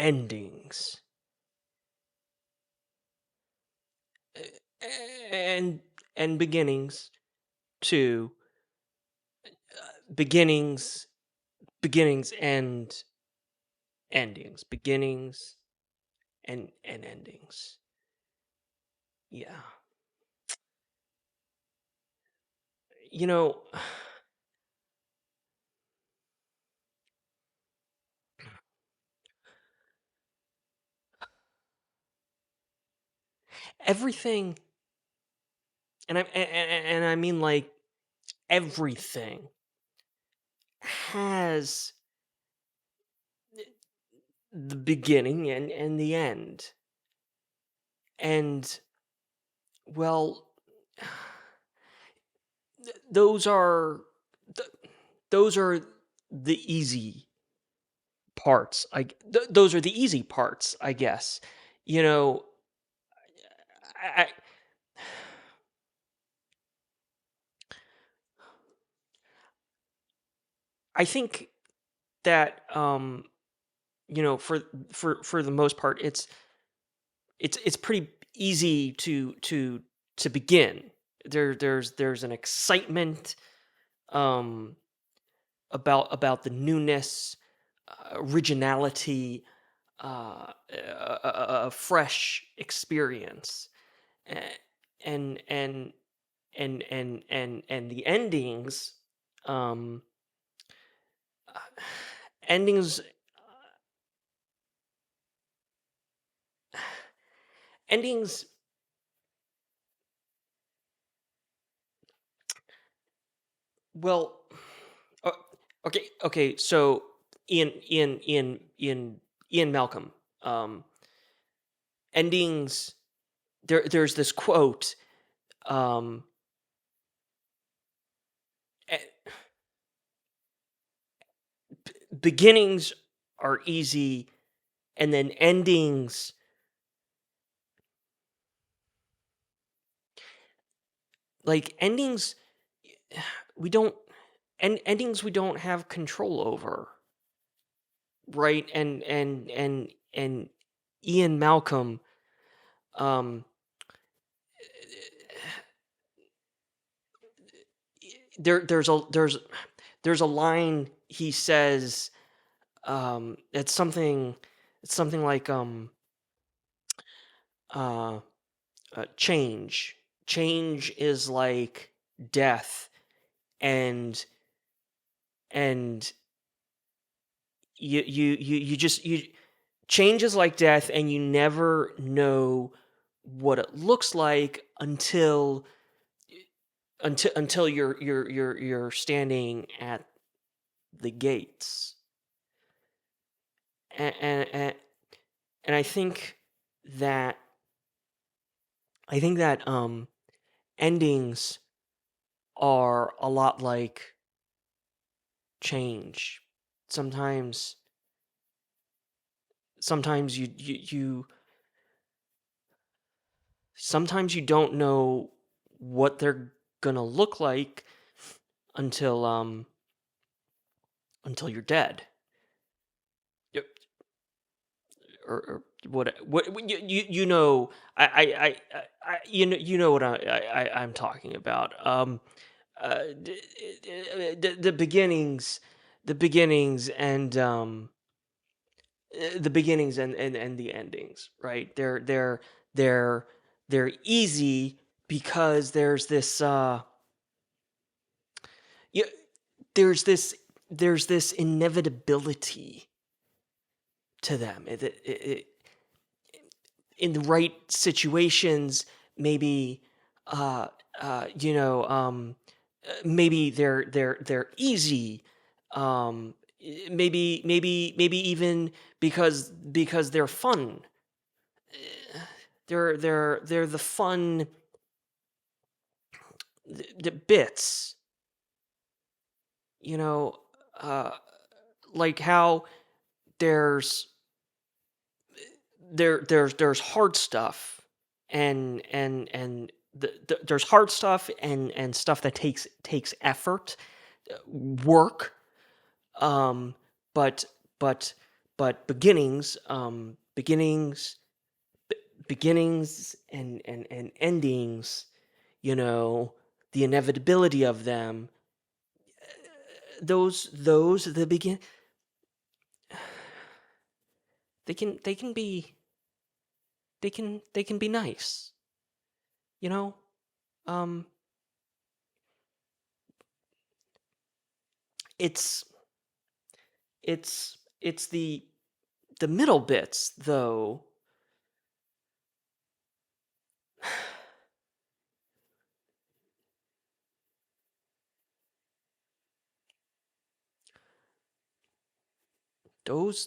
endings and beginnings too. Beginnings, beginnings and endings. Beginnings and endings. Yeah. You know, everything, and I mean like everything has the beginning and the end. And well, those are th- those are the easy parts. Those are the easy parts, I guess. You know, I I think that for the most part, it's pretty easy to begin. There's an excitement um about the newness, originality, a fresh experience. A- and and and the endings, um uh, endings endings well, uh, okay, so Ian Malcolm, um endings, there's this quote, um "E- beginnings are easy, and then endings, we don't endings we don't have control over, right? And Ian Malcolm, um there there's a line he says, it's something like, uh change is like death, and and you just you change is like death, and you never know what it looks like until you're standing at the gates. And I think that endings are a lot like change. Sometimes sometimes you don't know what they're gonna look like until you're dead. Yep. Or you know, you know what I'm talking about. The beginnings, the beginnings and the beginnings and the endings, right? They're they're easy because yeah, there's this there's this inevitability to them. In the right situations, maybe, uh, you know, maybe they're easy. Maybe even because they're fun. They're the fun, the bits, you know, uh, like how there's there's hard stuff, and there's hard stuff and stuff that takes effort, work, um but but but beginnings and endings, you know, the inevitability of them, those the begin they can be they can be nice, you know? Um it's it's the middle bits though. Those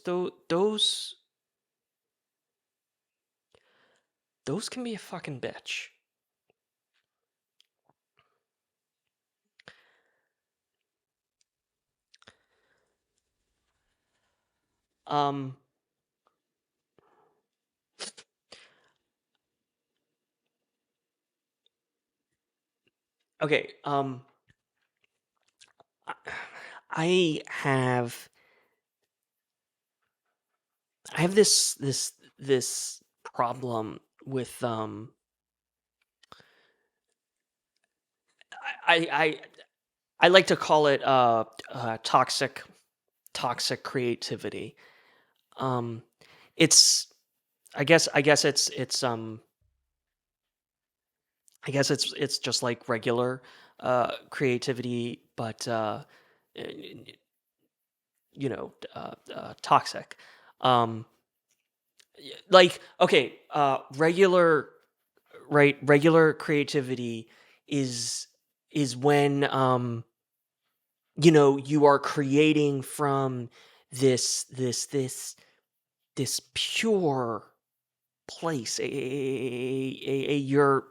can be a fucking bitch. Um okay, I I have I have this problem with I I I like to call it toxic creativity. Um it's I guess it's just like regular creativity, but y- toxic. Um like okay, regular creativity is when you are creating from this pure place, you're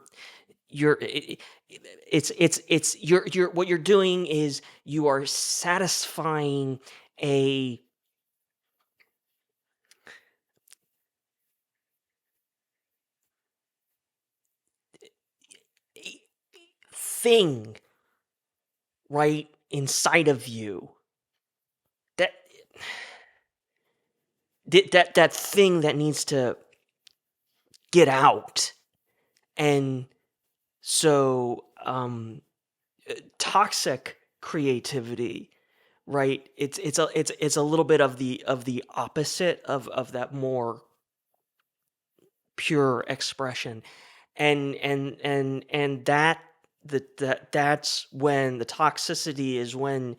it's you're what you're doing is you are satisfying a a thing right inside of you that that thing that needs to get out. And so toxic creativity, right, it's a little bit of the opposite of that more pure expression. And that's when the toxicity is when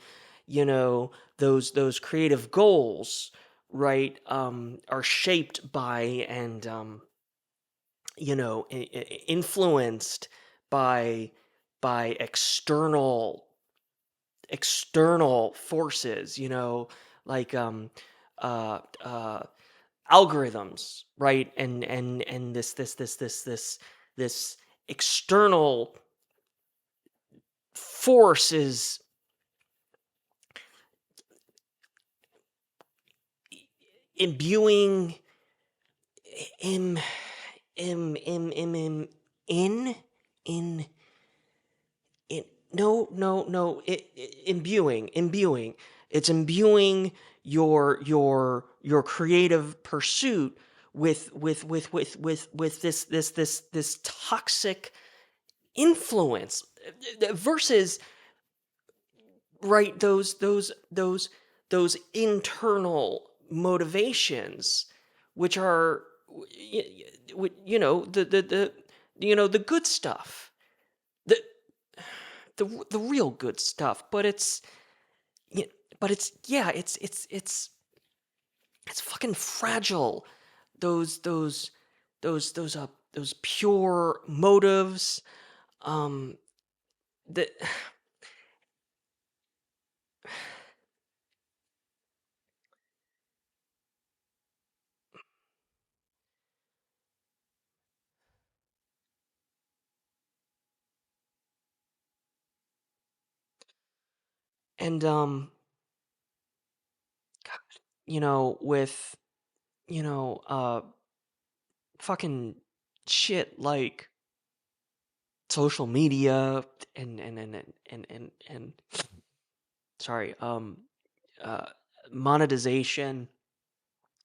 those creative goals, right, are shaped by and influenced by external forces, like uh uh algorithms, right, and this external force is imbuing im im in in in no imbuing, it's imbuing your creative pursuit with this toxic influence, versus, right, those internal motivations, which are the good stuff, the the real good stuff. But y- it's, yeah, it's fucking fragile. Those those those those uh those pure motives, um that and with fucking shit like social media and sorry, uh monetization,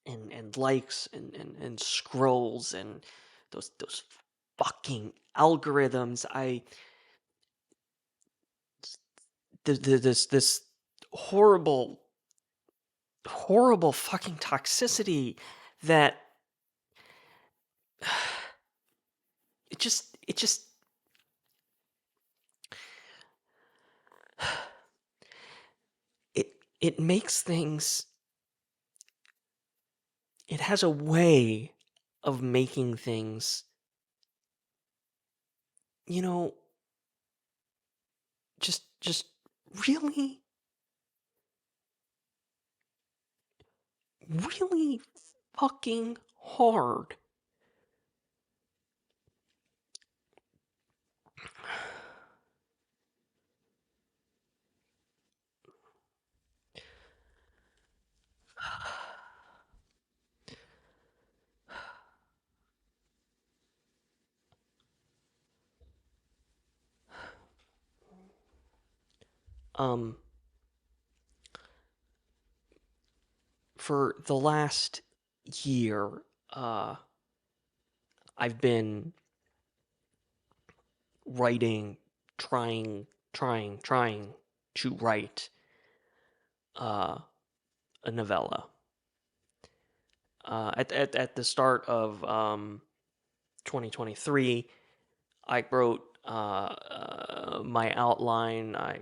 and likes and scrolls and those fucking algorithms. This horrible horrible fucking toxicity that it just it makes things, it has a way of making things, you know, just really really fucking hard. Um, for the last year, uh, I've been writing, trying to write uh, a novella. At the start of 2023, I wrote my outline. I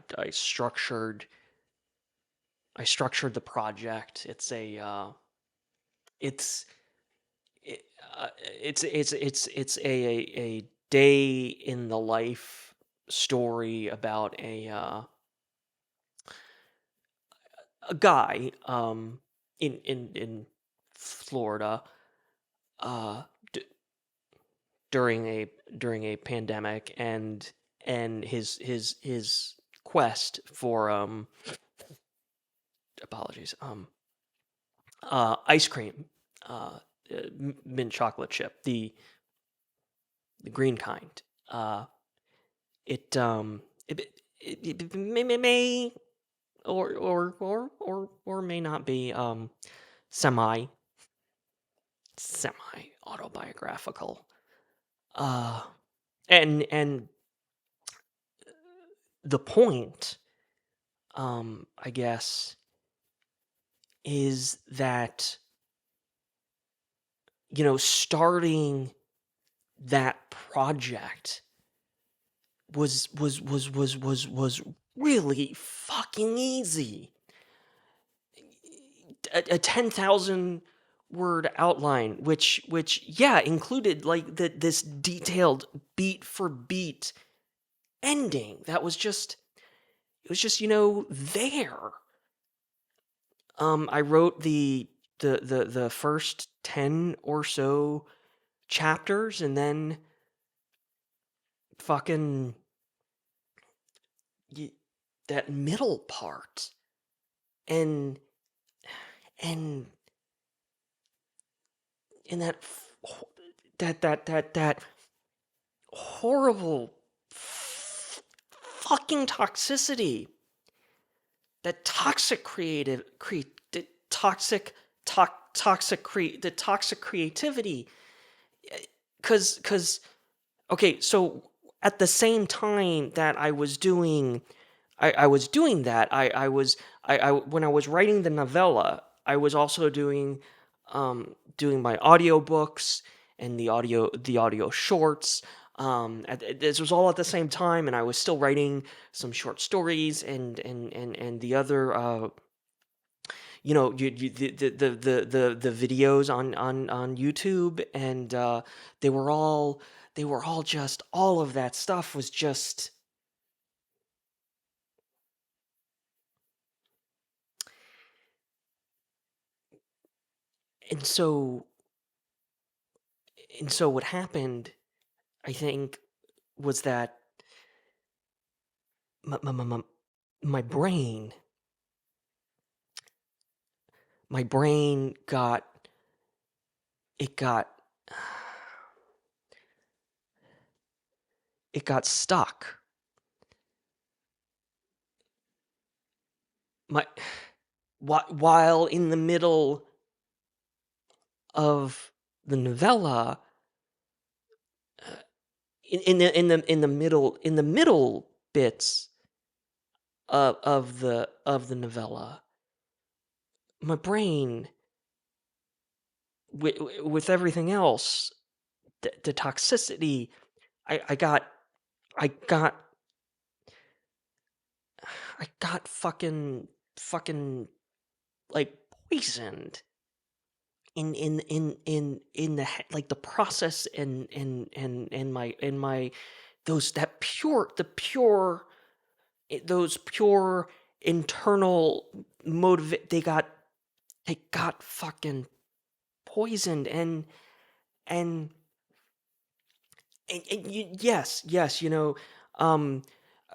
structured the project. It's it, it's a day in the life story about a guy in Florida uh d- during a pandemic, and his quest for apologies ice cream, mint chocolate chip, the green kind. uh it it, it may or may not be semi semi autobiographical. uh and the point, I guess, is that, starting that project was really fucking easy. A 10,000 word outline, which yeah, included like this detailed beat for beat ending that was just, it was just, there. I wrote the first 10 or so chapters, and then fucking y- that middle part, and and and that horrible fucking toxicity, that toxic creative the toxic creativity. Because okay, so at the same time that I was doing that, I when I was writing the novella, I was also doing my audiobooks and the audio shorts. This was all at the same time, and I was still writing some short stories and the other the videos on YouTube, and they were all just, all of that stuff was just, and so what happened, I think, was that my my my, my my brain my brain got it got stuck. My while in the middle of the novella, in the middle bits of the novella, my brain, with everything else, the toxicity, I, I got I got I got fucking like poisoned in like the process, and my those that pure the pure those pure internal motive, they got fucking poisoned, and yes, um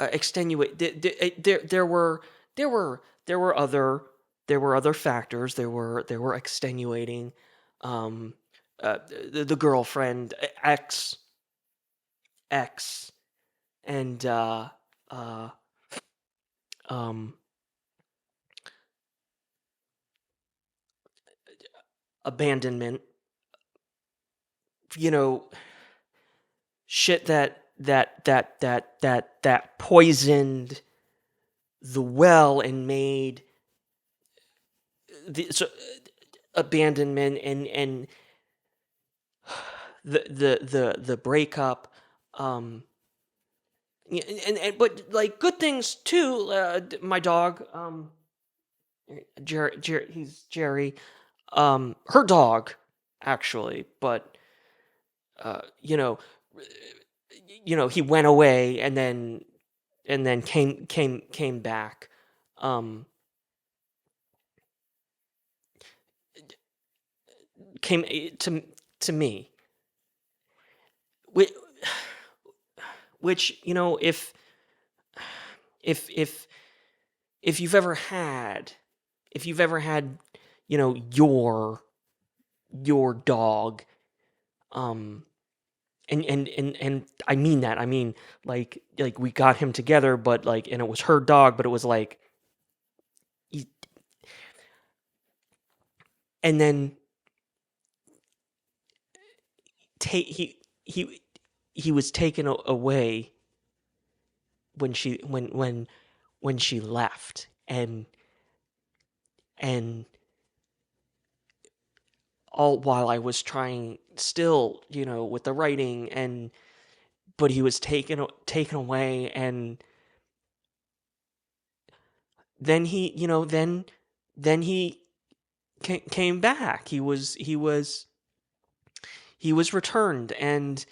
extenuate, there were there were other there were other factors, there were extenuating, um the girlfriend, ex, and uh um abandonment, you know shit that poisoned the well, and made the so, abandonment, and the breakup, um and but like good things too. My dog, Jerry, her dog, actually, but uh you know he went away, and then came back, um came to me, which, if if if you've ever had if you've ever had your dog, um and I mean that, I mean, like we got him together, but like, and it was her dog, but it was like, he- and then take he was taken away when she left, and all while I was trying still, with the writing, and but he was taken away, and then he came back. He was returned, and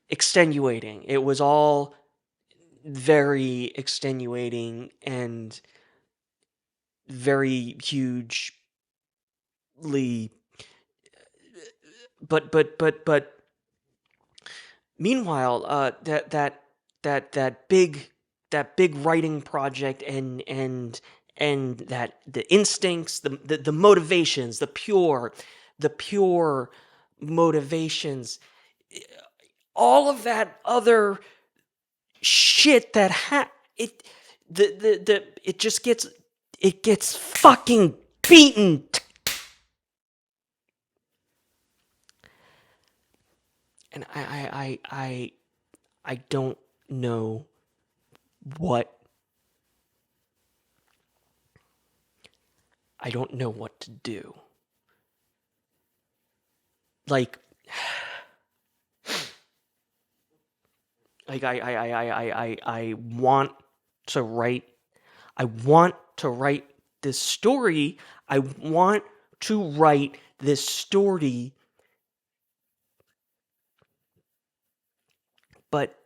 extenuating. It was all very extenuating, and very hugely, but meanwhile, that big writing project, and that the instincts, the motivations, the pure motivations, all of that other shit that it it just gets fucking beaten. And I don't know what to do. Like, I want to write. I want to write this story. I want to write this story, but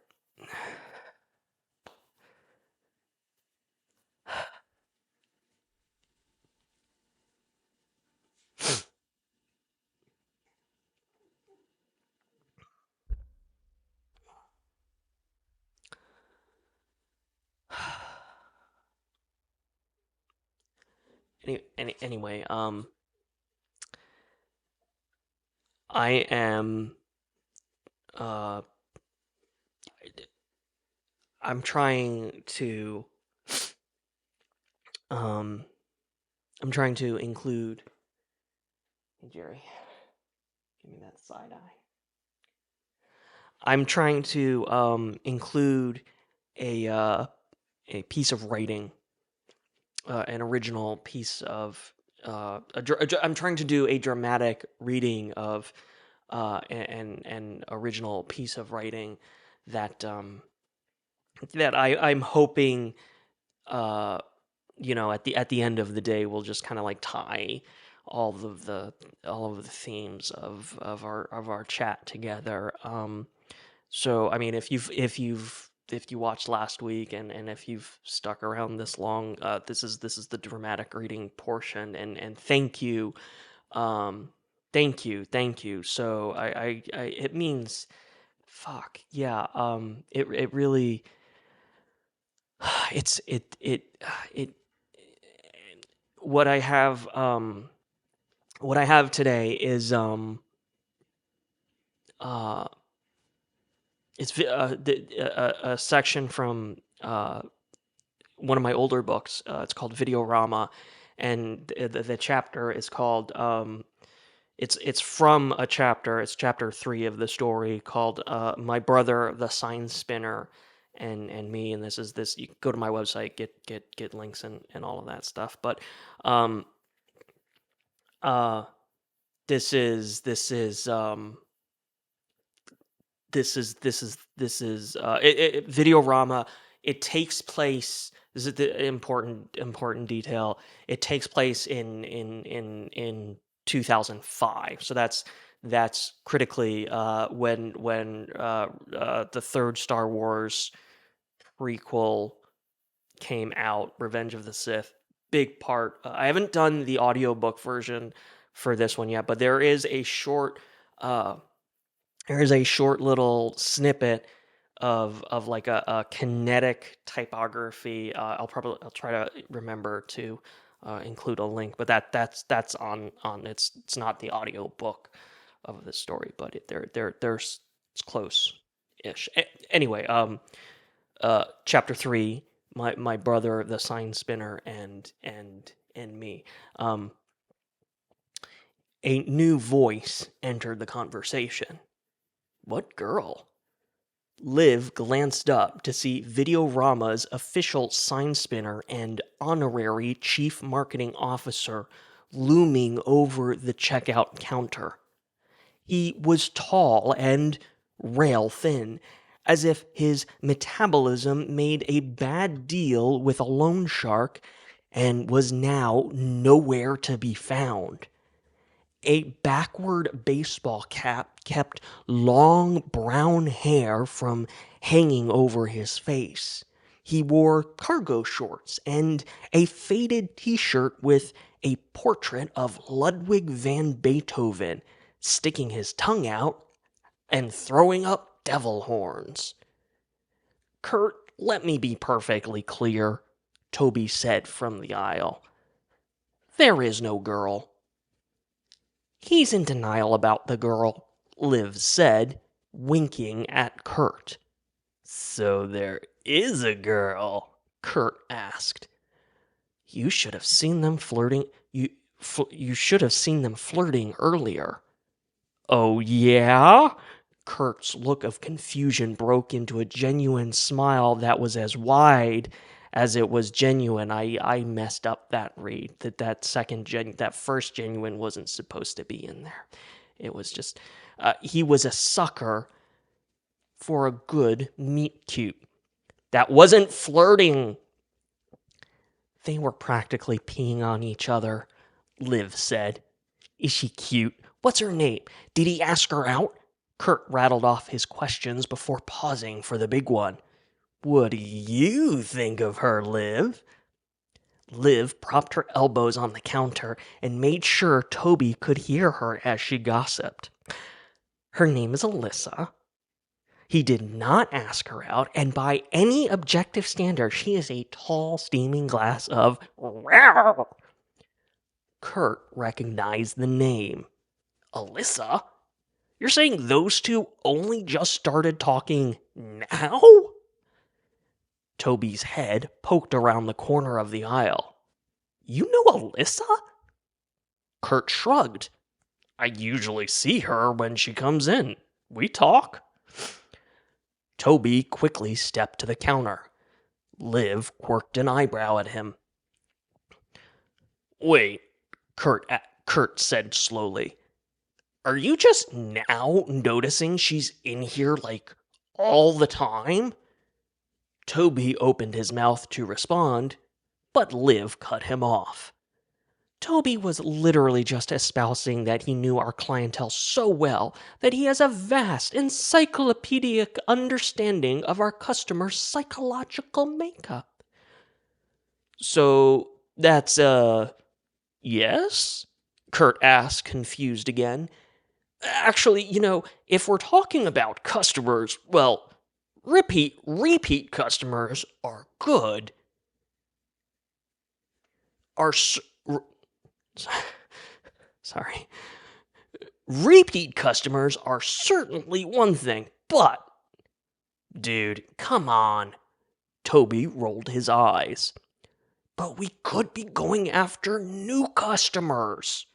anyway, I am uh I'm trying to Um, I'm trying to include. Hey, Jerry, give me that side eye. I'm trying to include a piece of writing, an original piece of. I'm trying to do a dramatic reading of an original piece of writing that that I'm hoping uh, at the end of the day will just kind of like tie all of the all of the themes of our chat together. So I mean, if you watched last week and if you've stuck around this long, this is the dramatic reading portion, and um, thank you. So I it means fuck yeah. It really it's it what I have what I have today is uh a section from one of my older books. It's called Videorama, and the chapter is called it's from a chapter. It's chapter 3 of the story called "My Brother the Sign Spinner." And me, and this. You can go to my website, get links and all of that stuff. But um, uh, this is this is this is Videorama. It takes place. This is the important detail. It takes place in 2005. So that's critically when the third Star Wars prequel came out, Revenge of the Sith. Big part. I haven't done the audiobook version for this one yet, but uh, there is a short little snippet of like a kinetic typography. I'll try to remember to include a link, but that's on it's not the audio book of the story, but there's it's close ish. Anyway, chapter 3, my brother the sign spinner and me. A new voice entered the conversation. What girl? Liv glanced up to see Videorama's official sign spinner and honorary chief marketing officer looming over the checkout counter. He was tall and rail thin, as if his metabolism made a bad deal with a loan shark and was now nowhere to be found. A backward baseball cap kept long brown hair from hanging over his face. He wore cargo shorts and a faded t shirt with a portrait of Ludwig van Beethoven sticking his tongue out and throwing up devil horns. Kurt, let me be perfectly clear, Toby said from the aisle. There is no girl. He's in denial about the girl, Liv said, winking at Kurt. So there is a girl? Kurt asked. You should have seen them flirting. You should have seen them flirting earlier. Oh, yeah? Kurt's look of confusion broke into a genuine smile that was as wide as it was genuine. I messed up that read. That first genuine wasn't supposed to be in there. It was just he was a sucker for a good meet cute. That wasn't flirting. They were practically peeing on each other, Liv said. Is she cute? What's her name? Did he ask her out? Kurt rattled off his questions before pausing for the big one. What do you think of her, Liv? Liv propped her elbows on the counter and made sure Toby could hear her as she gossiped. Her name is Alyssa. He did not ask her out, and by any objective standard, she is a tall, steaming glass of Kurt recognized the name. Alyssa? You're saying those two only just started talking now? Toby's head poked around the corner of the aisle. You know Alyssa? Kurt shrugged. I usually see her when she comes in. We talk. Toby quickly stepped to the counter. Liv quirked an eyebrow at him. Wait, Kurt said slowly. Are you just now noticing she's in here, like, all the time? Toby opened his mouth to respond, but Liv cut him off. Toby was literally just espousing that he knew our clientele so well that he has a vast encyclopedic understanding of our customers' psychological makeup. So, that's, yes? Kurt asked, confused again. Actually, if we're talking about customers, well, repeat customers are good. Sorry. Repeat customers are certainly one thing, but... Dude, come on. Toby rolled his eyes. But we could be going after new customers.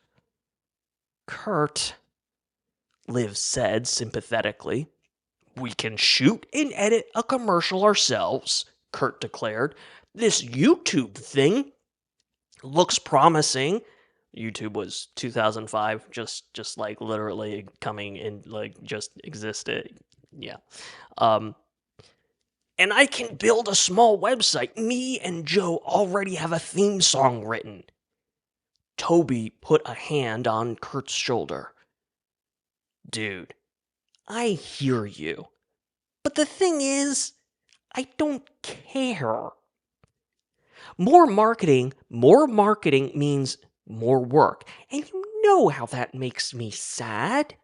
Kurt, Liv said sympathetically. We can shoot and edit a commercial ourselves, Kurt declared. This YouTube thing looks promising. YouTube was 2005, just like literally coming in, like just existed. Yeah. And I can build a small website. Me and Joe already have a theme song written. Toby put a hand on Kurt's shoulder. Dude, I hear you. But the thing is, I don't care. More marketing means more work. And you know how that makes me sad.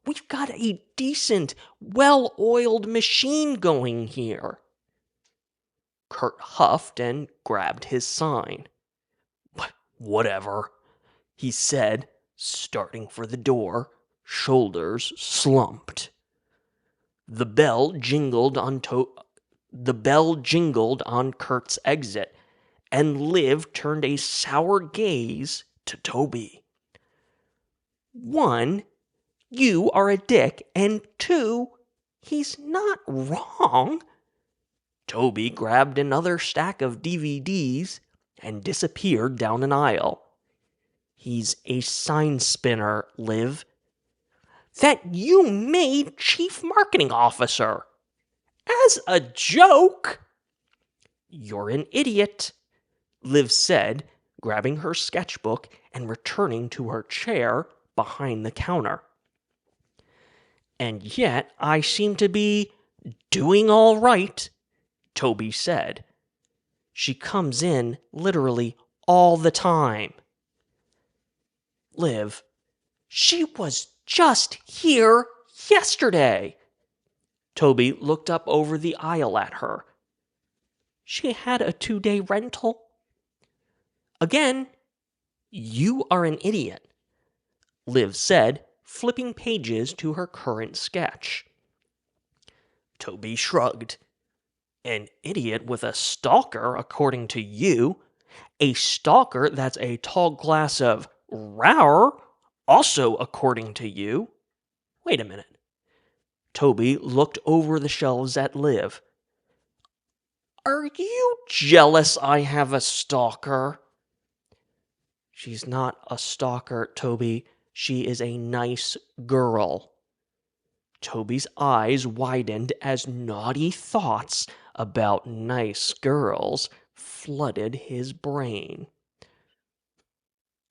We've got a decent, well-oiled machine going here. Kurt huffed and grabbed his sign. Whatever, he said, starting for the door, shoulders slumped. The bell jingled on Kurt's exit, and Liv turned a sour gaze to Toby. 1, you are a dick, and 2, he's not wrong. Toby grabbed another stack of DVDs and disappeared down an aisle. He's a sign spinner, Liv. That you made chief marketing officer. As a joke. You're an idiot, Liv said, grabbing her sketchbook and returning to her chair behind the counter. And yet I seem to be doing all right, Toby said. She comes in literally all the time. Liv, she was just here yesterday. Toby looked up over the aisle at her. She had a 2-day rental. Again, you are an idiot, Liv said, flipping pages to her current sketch. Toby shrugged. An idiot with a stalker, according to you. A stalker that's a tall glass of rawr, also according to you. Wait a minute. Toby looked over the shelves at Liv. Are you jealous I have a stalker? She's not a stalker, Toby. She is a nice girl. Toby's eyes widened as naughty thoughts about nice girls flooded his brain.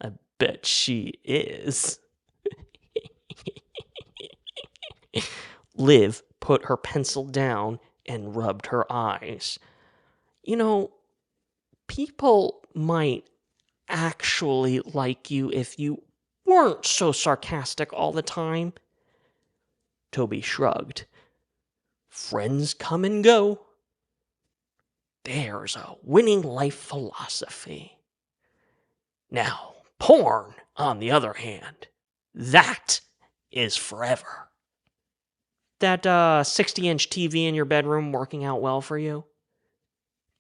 I bet she is. Liv put her pencil down and rubbed her eyes. People might actually like you if you weren't so sarcastic all the time. Toby shrugged. Friends come and go. There's a winning life philosophy. Now, porn, on the other hand, that is forever. That 60-inch TV in your bedroom working out well for you?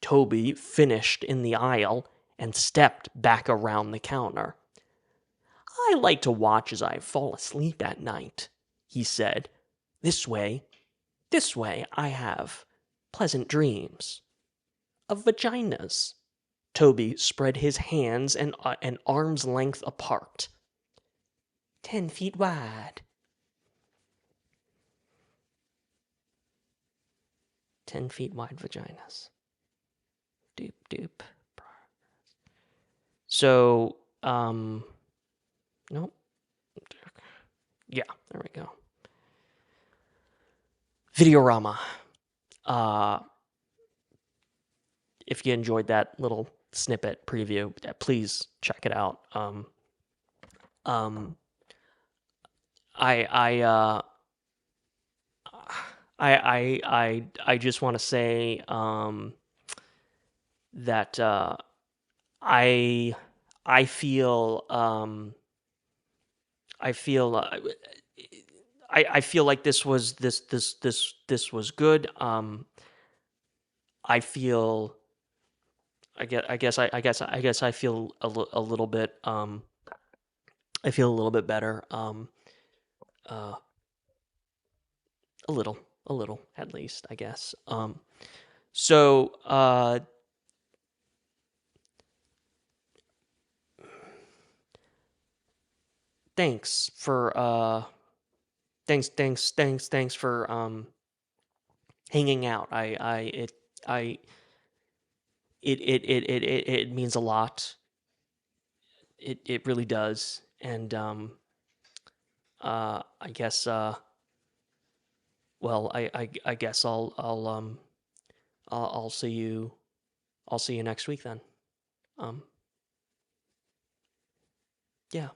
Toby finished in the aisle and stepped back around the counter. I like to watch as I fall asleep at night, he said. This way I have pleasant dreams of vaginas. Toby spread his hands an arm's length apart. 10 feet wide. 10 feet wide vaginas. Doop doop. So, nope. Yeah, there we go. Videorama. Uh, if you enjoyed that little snippet preview, please check it out. Um, I, I, uh, I just want to say, that, I, I feel, I feel, I feel like this was good. I feel I guess I feel a little bit I feel a little bit better uh a little at least I guess so thanks for thanks for hanging out. I it means a lot. It really does. And I guess well I guess I'll see you next week then. Um yeah.